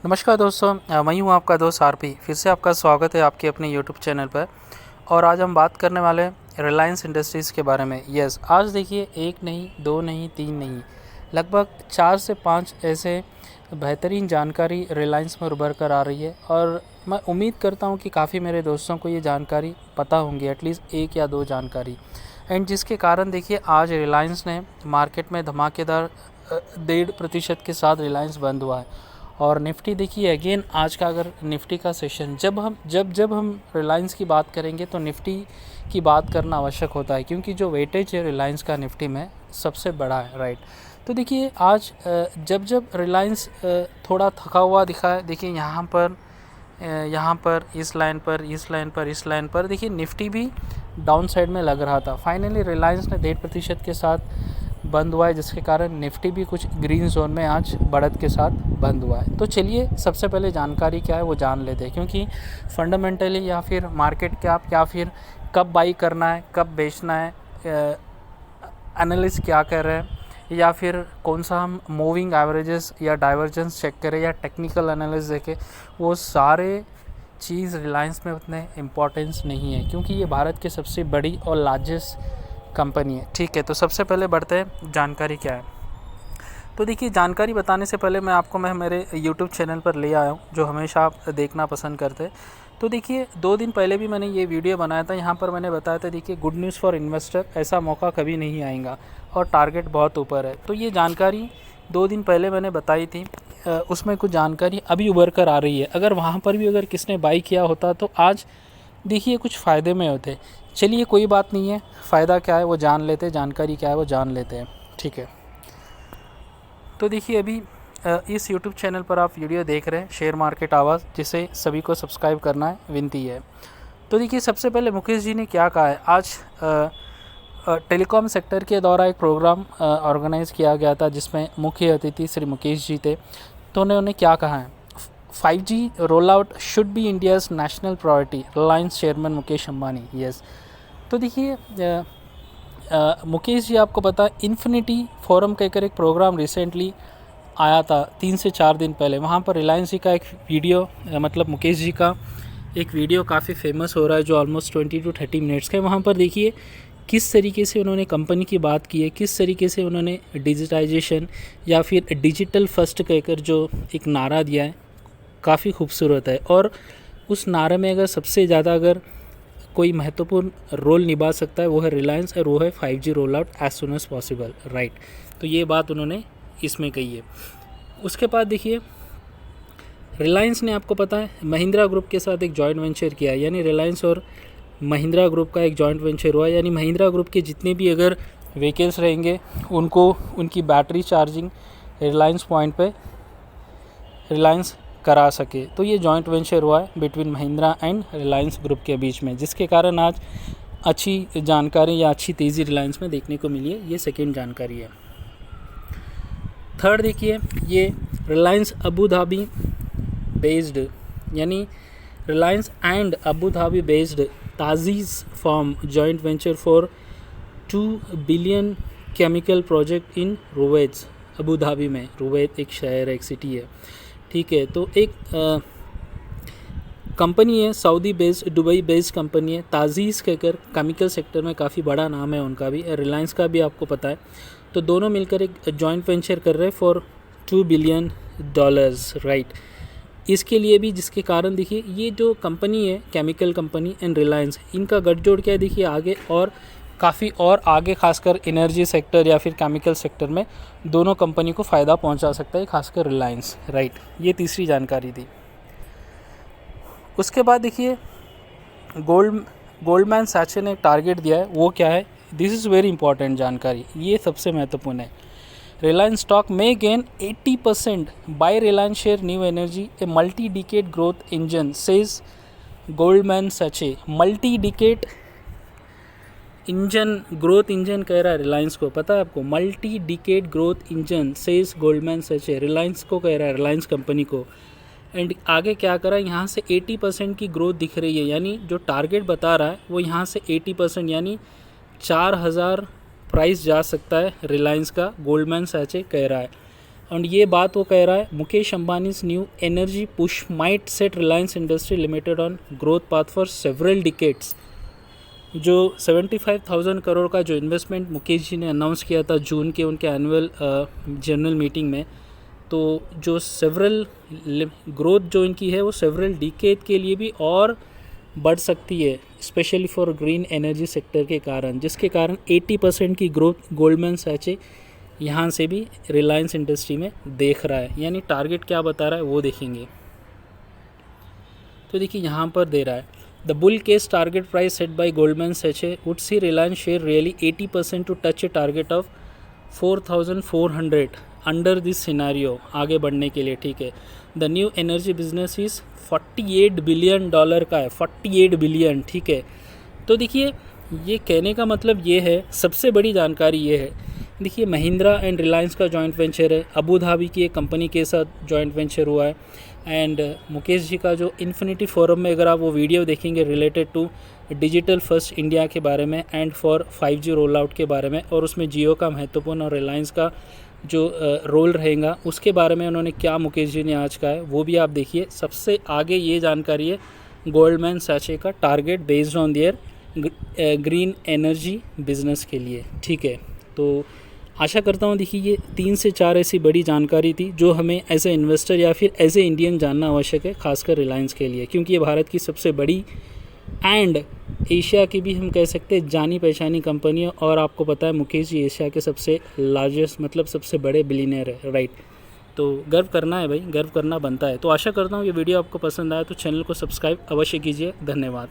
नमस्कार दोस्तों, मैं हूँ आपका दोस्त आरपी। फिर से आपका स्वागत है आपके अपने यूट्यूब चैनल पर। और आज हम बात करने वाले हैं रिलायंस इंडस्ट्रीज़ के बारे में। यस, आज देखिए एक नहीं, दो नहीं, तीन नहीं, लगभग 4 से 5 ऐसे बेहतरीन जानकारी रिलायंस में उभर कर आ रही है। और मैं उम्मीद करता हूँ कि काफ़ी मेरे दोस्तों को ये जानकारी पता होंगी, एटलीस्ट एक या दो जानकारी। एंड जिसके कारण देखिए आज रिलायंस ने मार्केट में धमाकेदार 1.5% के साथ रिलायंस बंद हुआ है। और निफ्टी देखिए अगेन आज का अगर निफ्टी का सेशन जब हम रिलायंस की बात करेंगे तो निफ्टी की बात करना आवश्यक होता है, क्योंकि जो वेटेज है रिलायंस का निफ्टी में सबसे बड़ा है, राइट। तो देखिए आज जब रिलायंस थोड़ा थका हुआ दिखा है, देखिए यहाँ पर इस लाइन पर देखिए निफ्टी भी डाउन साइड में लग रहा था। फाइनली रिलायंस ने 1.5% के साथ बंद हुआ है, जिसके कारण निफ्टी भी कुछ ग्रीन जोन में आज बढ़त के साथ बंद हुआ है। तो चलिए सबसे पहले जानकारी क्या है वो जान लेते हैं, क्योंकि फंडामेंटली या फिर मार्केट कैप या फिर कब बाई करना है कब बेचना है, एनालिस्ट क्या कह रहे हैं, या फिर कौन सा हम मूविंग एवरेजेस या डाइवर्जेंस चेक करें या टेक्निकल एनालिसिस देखें, वो सारे चीज़ रिलायंस में उतने इम्पोर्टेंस नहीं है, क्योंकि ये भारत की सबसे बड़ी और लार्जेस्ट कंपनी है। ठीक है, तो सबसे पहले बढ़ते हैं जानकारी क्या है। तो देखिए जानकारी बताने से पहले मैं मेरे YouTube चैनल पर ले आया हूँ, जो हमेशा आप देखना पसंद करते हैं। तो देखिए 2 दिन पहले भी मैंने ये वीडियो बनाया था, यहाँ पर मैंने बताया था देखिए गुड न्यूज़ फॉर इन्वेस्टर, ऐसा मौका कभी नहीं आएगा और टारगेट बहुत ऊपर है। तो ये जानकारी 2 दिन पहले मैंने बताई थी, उसमें कुछ जानकारी अभी उभर कर आ रही है। अगर वहाँ पर भी अगर किसने बाई किया होता तो आज देखिए कुछ फ़ायदे में होते। चलिए कोई बात नहीं है, फ़ायदा क्या है वो जान लेते हैं, जानकारी क्या है वो जान लेते हैं। ठीक है, तो देखिए अभी इस YouTube चैनल पर आप वीडियो देख रहे हैं शेयर मार्केट आवाज़, जिसे सभी को सब्सक्राइब करना है, विनती है। तो देखिए सबसे पहले मुकेश जी ने क्या कहा है। आज टेलीकॉम सेक्टर के द्वारा एक प्रोग्राम ऑर्गेनाइज़ किया गया था, जिसमें मुख्य अतिथि श्री मुकेश जी थे। तो उन्होंने क्या कहा है, 5G roll out should be India's national priority, Reliance chairman Mukesh Ambani. Yes, तो देखिए मुकेश जी आपको पता है इन्फिनिटी फोरम कहकर एक प्रोग्राम रिसेंटली आया था 3 से 4 दिन पहले। वहाँ पर रिलायंस जी का एक वीडियो मतलब मुकेश जी का एक वीडियो काफ़ी फेमस हो रहा है, जो ऑलमोस्ट 20 to 30 मिनट्स का है। वहाँ पर देखिए किस तरीके से उन्होंने कंपनी की बात की है, किस तरीके से उन्होंने डिजिटाइजेशन या फिर डिजिटल फर्स्ट कहकर जो एक नारा दिया है, काफ़ी खूबसूरत है। और उस नारे में अगर सबसे ज़्यादा अगर कोई महत्वपूर्ण रोल निभा सकता है वो है रिलायंस, और वो है 5G roll out as soon as possible, right. तो ये बात उन्होंने इसमें कही है। उसके बाद देखिए रिलायंस ने आपको पता है महिंद्रा ग्रुप के साथ एक जॉइंट वेंचर किया है, यानी रिलायंस और महिंद्रा ग्रुप का एक जॉइंट वेंचर हुआ, यानी महिंद्रा ग्रुप के जितने भी अगर व्हीकल्स रहेंगे उनको उनकी बैटरी चार्जिंग रिलायंस पॉइंट पे रिलायंस करा सके। तो ये जॉइंट वेंचर हुआ है between Mahindra and Reliance group के बीच में, जिसके कारण आज अच्छी जानकारी या अच्छी तेज़ी रिलायंस में देखने को मिली है। ये सेकेंड जानकारी है। थर्ड देखिए ये रिलायंस अबू धाबी बेस्ड, यानी Reliance and Abu Dhabi based Taziz form joint venture for 2 billion chemical project in Ruwais, Abu Dhabi में। रुवैत एक शहर है, एक सिटी है, ठीक है। तो एक कंपनी है Saudi based, Dubai based company है ताजीज़ कहकर, केमिकल सेक्टर में काफ़ी बड़ा नाम है उनका भी, रिलायंस का भी आपको पता है। तो दोनों मिलकर एक जॉइंट वेंचर कर रहे हैं फॉर $2 बिलियन, राइट। इसके लिए भी जिसके कारण देखिए ये जो कंपनी है केमिकल कंपनी एंड रिलायंस, इनका गठजोड़ क्या है देखिए आगे और काफ़ी और आगे, खासकर एनर्जी सेक्टर या फिर केमिकल सेक्टर में दोनों कंपनी को फ़ायदा पहुंचा सकता है, खासकर रिलायंस, राइट। ये तीसरी जानकारी थी। उसके बाद देखिए गोल्डमैन सैचे ने एक टारगेट दिया है, वो क्या है, दिस इज़ वेरी इंपॉर्टेंट जानकारी, ये सबसे महत्वपूर्ण है। रिलायंस स्टॉक में gain 80% by Reliance share new energy a multi decade growth engine says Goldman Sachs. Multi decade engine, growth engine कह रहा है रिलायंस को, पता है आपको, multi decade growth engine says Goldman Sachs, Reliance को कह रहा है, रिलायंस कंपनी को। एंड आगे क्या करा, यहाँ से 80% की ग्रोथ दिख रही है, यानी जो टारगेट बता रहा है वो यहाँ से 80% यानी 4000 प्राइस जा सकता है रिलायंस का, गोल्डमैन सैचे कह रहा है। और ये बात वो कह रहा है, Mukesh Ambanis new energy push might set Reliance industry limited on growth path for several decades. जो 75,000 करोड़ का जो इन्वेस्टमेंट मुकेश जी ने अनाउंस किया था जून के उनके एनुअल जनरल मीटिंग में, तो जो सेवरल ग्रोथ जो इनकी है वो सेवरल डिकेड के लिए भी और बढ़ सकती है, specially for green energy sector के कारण, जिसके कारण 80% की ग्रोथ गोल्डमैन सैचे यहाँ से भी रिलायंस इंडस्ट्री में देख रहा है। यानी टारगेट क्या बता रहा है वो देखेंगे। तो देखिए यहाँ पर दे रहा है, the bull case target price set by Goldman Sachs would see Reliance share really 80% to touch a target of 4,400 under this scenario, आगे बढ़ने के लिए। ठीक है, the new energy business is $48 billion का है, 48 बिलियन। ठीक है, तो देखिए ये कहने का मतलब ये है, सबसे बड़ी जानकारी ये है, देखिए महिंद्रा एंड रिलायंस का जॉइंट वेंचर है, अबू धाबी की एक कंपनी के साथ जॉइंट वेंचर हुआ है। एंड मुकेश जी का जो इन्फिनिटी फोरम में अगर आप वो वीडियो देखेंगे related to digital first India के बारे में and for 5G roll out के बारे में, और उसमें जियो का महत्वपूर्ण और रिलायंस का जो रोल रहेगा उसके बारे में उन्होंने क्या मुकेश जी ने आज कहा है वो भी आप देखिए। सबसे आगे ये जानकारी है गोल्डमैन सैचे का target based on their green energy business के लिए। ठीक है, तो आशा करता हूँ देखिए ये 3 से 4 ऐसी बड़ी जानकारी थी जो हमें एज ए इन्वेस्टर या फिर एज ए इंडियन जानना आवश्यक है, खासकर रिलायंस के लिए, क्योंकि ये भारत की सबसे बड़ी एंड एशिया की भी हम कह सकते हैं जानी पहचानी कंपनी है। और आपको पता है मुकेश जी एशिया के सबसे लार्जेस्ट मतलब सबसे बड़े बिलियनर है, राइट। तो गर्व करना है भाई, गर्व करना बनता है। तो आशा करता हूँ ये वीडियो आपको पसंद आया तो चैनल को सब्सक्राइब अवश्य कीजिए। धन्यवाद।